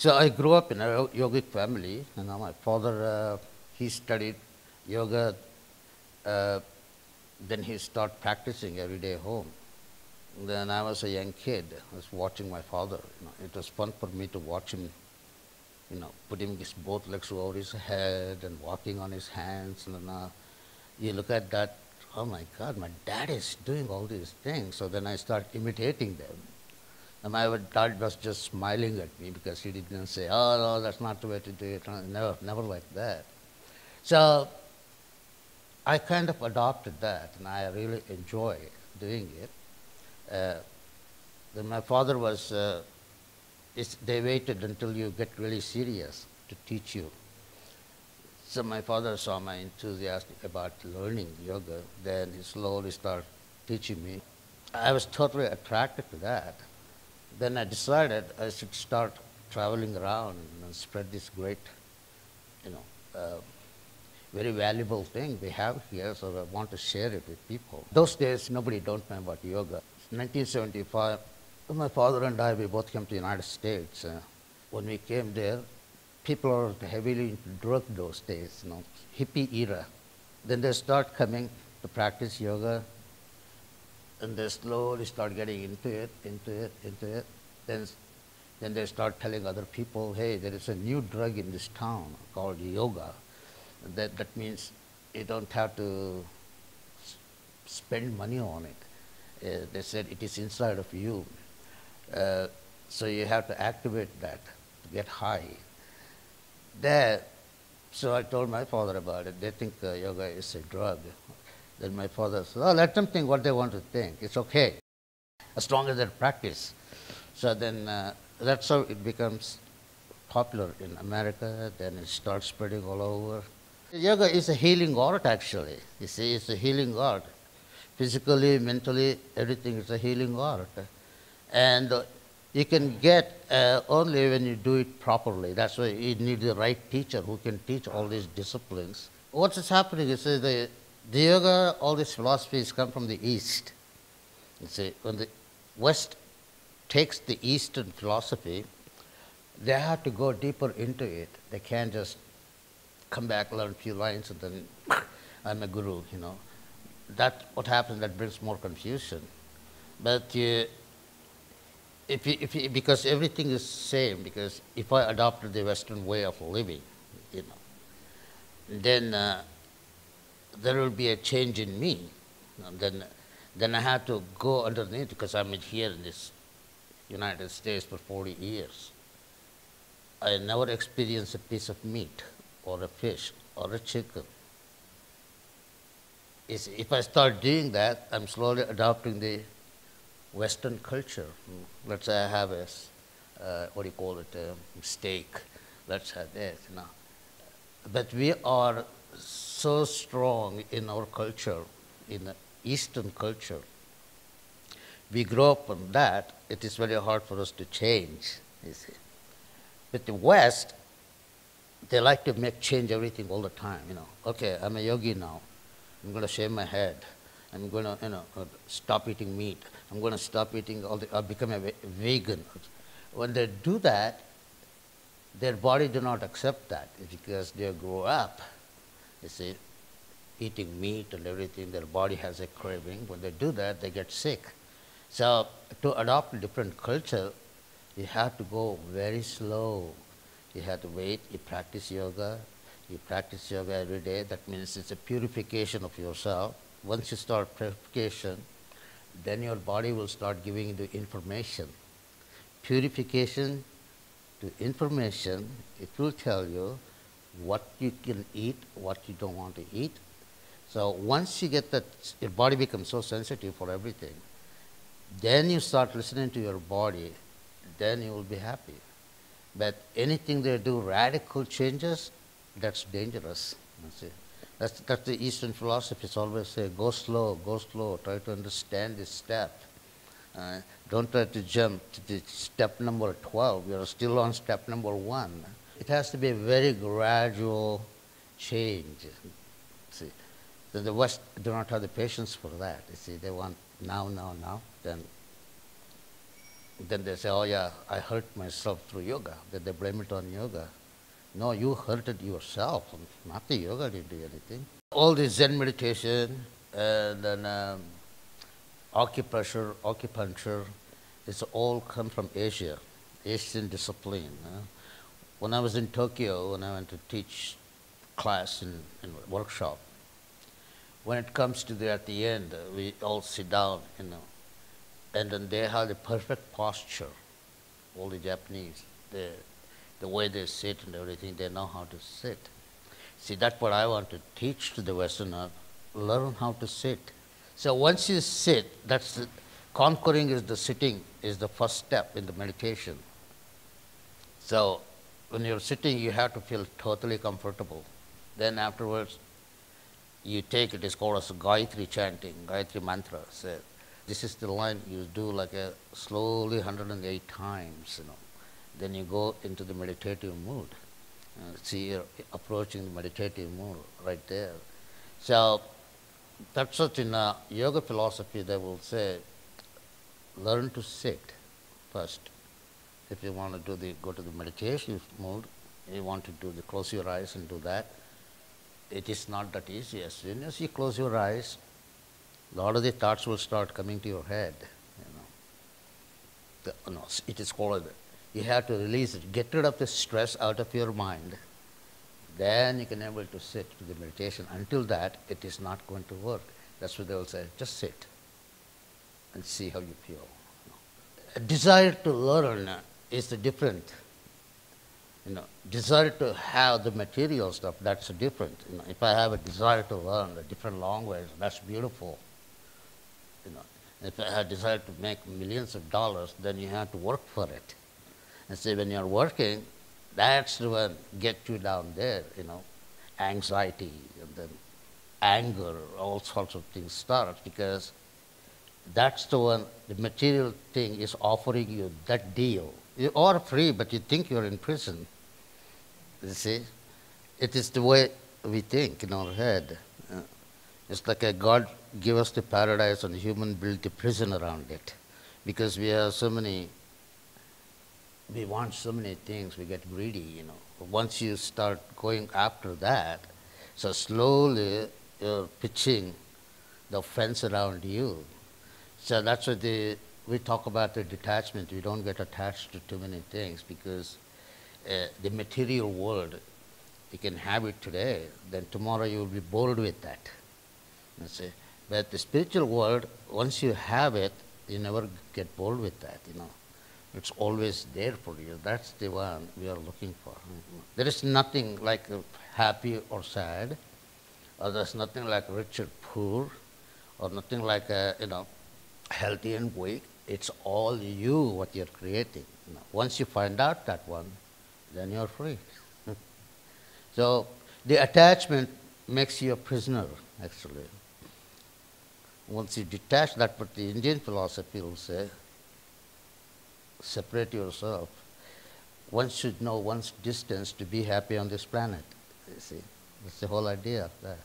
So I grew up in a yogic family. My father, he studied yoga, uh, then he started practicing every day at home. Then I was a young kid. I was watching my father. It was fun for me to watch him, putting his both legs over his head and walking on his hands. And you look at that, oh my God, my dad is doing all these things. So then I started imitating them. And my dad was just smiling at me because he didn't say, oh, no, that's not the way to do it. Never like that. So I kind of adopted that, and I really enjoy doing it. Then my father was, they waited until you get really serious to teach you. So my father saw my enthusiasm about learning yoga. Then he slowly started teaching me. I was totally attracted to that. Then I decided I should start traveling around and spread this great, very valuable thing we have here, so I want to share it with people. Those days, nobody don't know about yoga. 1975, my father and I, we both came to the United States. When we came there, people were heavily into drug those days, hippie era. Then they start coming to practice yoga, and they slowly start getting into it. Then they start telling other people, hey, there is a new drug in this town called yoga. That means you don't have to spend money on it. They said it is inside of you. So you have to activate that to get high. So I told my father about it. They think yoga is a drug. Then my father said, oh, let them think what they want to think. It's okay, as long as they practice. So then that's how it becomes popular in America. Then it starts spreading all over. Yoga is a healing art, actually. You see, it's a healing art. Physically, mentally, everything is a healing art. And you can get only when you do it properly. That's why you need the right teacher who can teach all these disciplines. What is happening is the yoga, all these philosophies come from the East. You see, when the West takes the Eastern philosophy, they have to go deeper into it. They can't just come back, learn a few lines, and then I'm a guru, That's what happens, that brings more confusion. But because everything is the same, because if I adopted the Western way of living, then there will be a change in me. Then I have to go underneath, because I'm here in this United States for 40 years. I never experienced a piece of meat or a fish or a chicken. If I start doing that, I'm slowly adopting the Western culture. Let's say I have a, steak. Let's have this, But we are so strong in our culture, in the Eastern culture. We grow up on that. It is very hard for us to change, you see. With the West, they like to change everything all the time, Okay, I'm a yogi now. I'm going to shave my head. I'm going to, stop eating meat. I'm going to stop eating I'll become a vegan. When they do that, their body do not accept that because they grow up, you see, eating meat and everything. Their body has a craving. When they do that, they get sick. So to adopt a different culture, you have to go very slow. You have to wait. You practice yoga. You practice yoga every day. That means it's a purification of yourself. Once you start purification, then your body will start giving you the information. Purification to information, it will tell you what you can eat, what you don't want to eat. So once you get that, your body becomes so sensitive for everything. Then you start listening to your body, then you will be happy. But anything they do, radical changes, that's dangerous. You see. That's the Eastern philosophy. It's always say, go slow, try to understand this step. Don't try to jump to the step number 12. You're still on step number 1. It has to be a very gradual change. See, the West do not have the patience for that. You see, they want now. Then Then they say, oh yeah, I hurt myself through yoga. Then they blame it on yoga. No, you hurted yourself, not the yoga didn't do anything. All this Zen meditation and then acupuncture, it's all come from Asia, Asian discipline. When I was in Tokyo, when I went to teach class in workshop, when it comes to at the end, we all sit down, and then they have the perfect posture. All the Japanese, the way they sit and everything, they know how to sit. See, that's what I want to teach to the Westerner. Learn how to sit. So once you sit, conquering is the sitting, is the first step in the meditation. So when you're sitting, you have to feel totally comfortable. Then afterwards, you take it is called as Gayatri chanting, Gayatri mantra. So this is the line you do like slowly 108 times, Then you go into the meditative mood. See, you're approaching the meditative mood right there. So that's what in yoga philosophy they will say, learn to sit first. If you want to go to the meditation mode, you want to close your eyes and do that. It is not that easy. As soon as you close your eyes, a lot of the thoughts will start coming to your head. It is called, you have to release it, get rid of the stress out of your mind. Then you can be able to sit to the meditation. Until that, it is not going to work. That's what they will say, just sit and see how you feel. A desire to learn is different. Desire to have the material stuff, that's different. If I have a desire to learn a different language, that's beautiful. If I have a desire to make millions of dollars, then you have to work for it. And so when you're working, that's the one get you down there, anxiety and then anger, all sorts of things start, because that's the one, the material thing is offering you that deal. You are free, but you think you're in prison. You see? It is the way we think in our head. It's like a God give us the paradise and the human build the prison around it. Because we have we want so many things, we get greedy, Once you start going after that, so slowly you're pitching the fence around you. So that's what we talk about the detachment. We don't get attached to too many things, because the material world, you can have it today, then tomorrow you will be bored with that. You see? But the spiritual world, once you have it, you never get bored with that, It's always there for you. That's the one we are looking for. There is nothing like happy or sad, or there's nothing like rich or poor, or nothing like healthy and weak. It's all you, what you're creating. Once you find out that one, then you're free. So the attachment makes you a prisoner, actually. Once you detach that, but the Indian philosophy will say, separate yourself. One should know one's distance to be happy on this planet. You see, that's the whole idea of that.